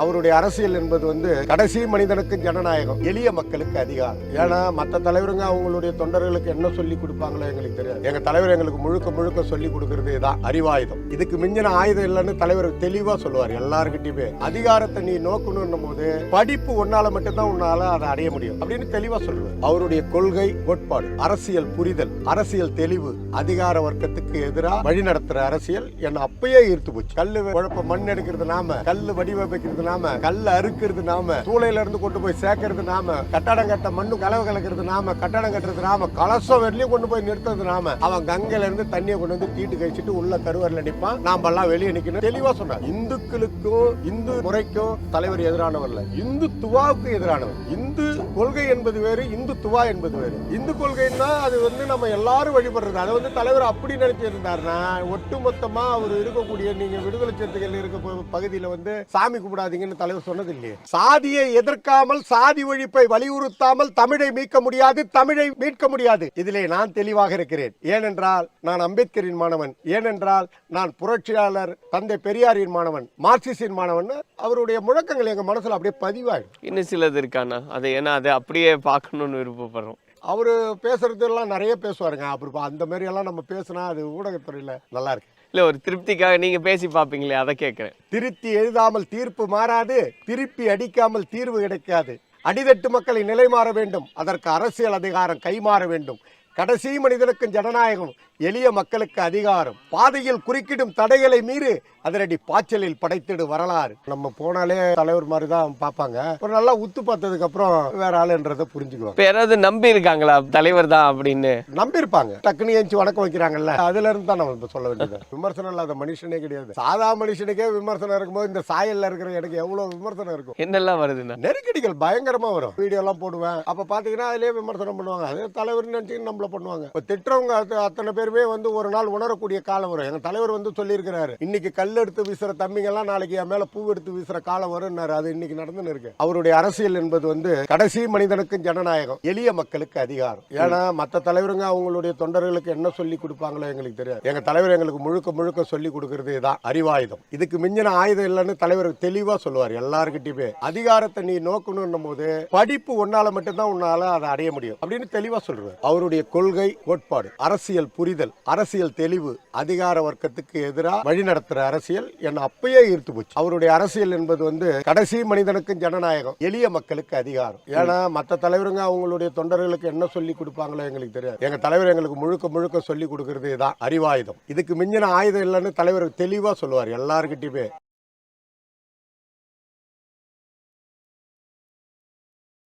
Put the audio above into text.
அவருடைய அரசியல் என்பது கடைசி மனிதனுக்கு ஜனநாயகம், எளிய மக்களுக்கு அதிகாரம். ஏன்னா மற்ற தலைவருங்க அவங்களுடைய தொண்டர்களுக்கு என்ன சொல்லி கொடுப்பாங்களோ எங்களுக்கு தெரியாது. எங்க தலைவர் எங்களுக்கு முழுக்க முழுக்க சொல்லி கொடுக்கறது தான் அறிவாயுதம். இதுக்கு மிஞ்சின ஆயுதம் இல்லைன்னு தலைவர் தெளிவா சொல்லுவார் எல்லாருக்கிட்டையுமே. அதிகாரத்தை நீ நோக்கணும் போது படிப்பு ஒன்னால மட்டும்தான் உன்னால அதை அடைய முடியும் அப்படின்னு தெளிவா சொல்லுவார். அவருடைய கொள்கை, கோட்பாடு, அரசியல் புரிதல், அரசியல் தெளிவு, அதிகார வர்க்கத்துக்கு எதிராக வழி நடத்துற அரசியல் என்ன அப்பயே ஈர்த்து போச்சு. கல்லு குழப்ப மண் எடுக்கிறது நாம, கல்லு வடிவமைக்கிறது நாம, கல்ல அறுக்கிறது நாம, சூளையில இருந்து கொண்டு போய் சேர்க்கறது நாம, கட்டடம் கட்ட மண்ணு கலவை கலக்கிறது நாம, கட்டடம் கட்டுறது நாம, கலசம் வரலையும் கொண்டு போய் நிறுத்துறது நாம. அவன் கங்கையில இருந்து தண்ணியை கொண்டு வந்து தீட்டு கழிச்சிட்டு உள்ள கருவறையில நிற்பான், நாம எல்லாம் வெளியே நிக்கணும் தெளிவா சொன்னார். இந்துக்களுக்கும் இந்து முறைக்கும் தலைவர் எதிரானவர் இல்ல, இந்துத்துவாவுக்கு எதிரானவர். இந்து கொள்கை என்பது வேறு, இந்துத்துவா என்பது வேறு. இந்து கொள்கைன்னா அது நம்ம எல்லாரும் வழிபடுறது. அதை தலைவர் அப்படி நினைச்சு இருந்தாருன்னா ஒட்டுமொத்தமா அவர் இருக்கக்கூடிய நீங்க விடுதலை சிறுத்தைகள் இருக்க பகுதியில சாமி கும்பிடாதீங்கன்னு தலைவர் சொன்னது இல்லையே. சாதியை எதிர்க்காமல், சாதி ஒழிப்பை வலியுறுத்தாமல் தமிழை மீட்க முடியாது, தமிழை மீட்க முடியாது. இதிலே நான் தெளிவாக இருக்கிறேன். ஏனென்றால் நான் அம்பேத்கரின் மாணவன், ஏனென்றால் நான் புரட்சியாளர் தந்தை பெரியாரின் மாணவன், மார்க்சிஸ்டின் மாணவன். அவருடைய முழக்கங்கள் எங்க மனசுல அப்படியே பதிவாயிடும். இன்னும் சிலது இருக்கானா அதை ஏன்னா அதை அப்படியே பார்க்கணும்னு விருப்பப்படுறோம். அவரு பேசுறது எல்லாம் நிறைய பேசுவாருங்க. அப்படி அந்த மாதிரி எல்லாம் நம்ம பேசினா அது ஊடகத்துறையில நல்லா இருக்கு. இல்ல ஒரு திருப்திக்காக நீங்க பேசி பாப்பீங்களே, அதை கேட்கிறேன். திருத்தி எழுதாமல் தீர்ப்பு மாறாது, திருப்பி அடிக்காமல் தீர்வு கிடைக்காது. அடிதட்டு மக்களை நிலை மாற வேண்டும், அதற்கு அரசியல் அதிகாரம் கைமாற வேண்டும். கடைசி மனிதனுக்கு ஜனநாயகம், எளிய மக்களுக்கு அதிகாரம். பாதையில் குறுக்கிடும் தடைகளை மீறி அதனடி பாய்ச்சலில் படைத்திடு வரலாறு. நம்ம போனாலே தலைவர் மாதிரி தான் பார்ப்பாங்க. ஒரு நல்லா உத்து பார்த்ததுக்கு அப்புறம் வேற ஆளுன்றதை புரிஞ்சுக்குவாங்க. யாராவது நம்பி இருக்காங்களா தலைவர் தான் அப்படின்னு? நம்பி இருப்பாங்க. டக்குனு ஏஞ்சி வணக்கம் வைக்கிறாங்கல்ல, அதுல இருந்து தான் நம்ம சொல்ல வேண்டியது. விமர்சனம் இல்லாத மனுஷனே கிடையாது. சாதா மனுஷனுக்கே விமர்சனம் இருக்கும்போது இந்த சாயல்ல இருக்கிற எனக்கு எவ்வளவு விமர்சனம் இருக்கும். என்னெல்லாம் வருதுன்னா நெருக்கடிகள் பயங்கரமா வரும். வீடியோ எல்லாம் போடுவேன், அப்ப பாத்தீங்கன்னா அதுலயே விமர்சனம் பண்ணுவாங்க. அதே தலைவர் நினைச்சு நம்மள பண்ணுவாங்க. திட்டுறவங்க அத்தனை பேருமே ஒரு நாள் உணரக்கூடிய காலம் வரும். எங்க தலைவர் சொல்லி இருக்கிறாரு, இன்னைக்கு கல் எடுத்து வீசுற தம்பிங்க எல்லாம் நாளைக்கு என் மேல பூ எடுத்து வீசுற காலம் வரும். அது இன்னைக்கு நடந்துன்னு இருக்கு. அவருடைய அரசியல் என்பது கடைசி மனிதனுக்கு ஜனநாயகம், எளிய மக்களுக்கு அதிகாரம். ஏன்னா மற்ற தலைவருங்க அவங்களுடைய தொண்டர்களுக்கு என்ன சொல்லி கொடுப்பாங்களோ எங்களுக்கு தெரியாது. எங்க தலைவர் எங்களுக்கு முழுக்க முழுக்க சொல்லி கொடுக்கறது தான் அறிவாயுதம். இதுக்கு மிஞ்சின ஆயுதம் இல்லைன்னு தலைவர் தெளிவா சொல்லுவார் எல்லாருக்கிட்டையுமே. அதிகாரத்தை நீ நோக்கணும் போது படிப்பு ஒன்னால மட்டும்தான் உன்னால அதை அடைய முடியும் அப்படின்னு தெளிவா சொல்றாரு. அவருடைய கொள்கை, கோட்பாடு, அரசியல் புரிதல், அரசியல் தெளிவு, அதிகார வர்க்கத்துக்கு எதிராக வழி நடத்துற அரசியல் என்ன அப்பயே ஈர்த்து போச்சு. அவருடைய அரசியல் என்பது கடைசி மனிதனுக்கு ஜனநாயகம், எளிய மக்களுக்கு அதிகாரம். ஏன்னா மற்ற தலைவருங்க அவங்களுடைய தொண்டர்களுக்கு என்ன சொல்லி கொடுப்பாங்களோ எங்களுக்கு தெரியாது. எங்க தலைவர் எங்களுக்கு முழுக்க முழுக்க சொல்லி கொடுக்கறது தான் அறிவாயுதம். இதுக்கு மிஞ்சின ஆயுதம் இல்லைன்னு தலைவர் தெளிவா சொல்லுவார் எல்லாருக்கிட்டையுமே.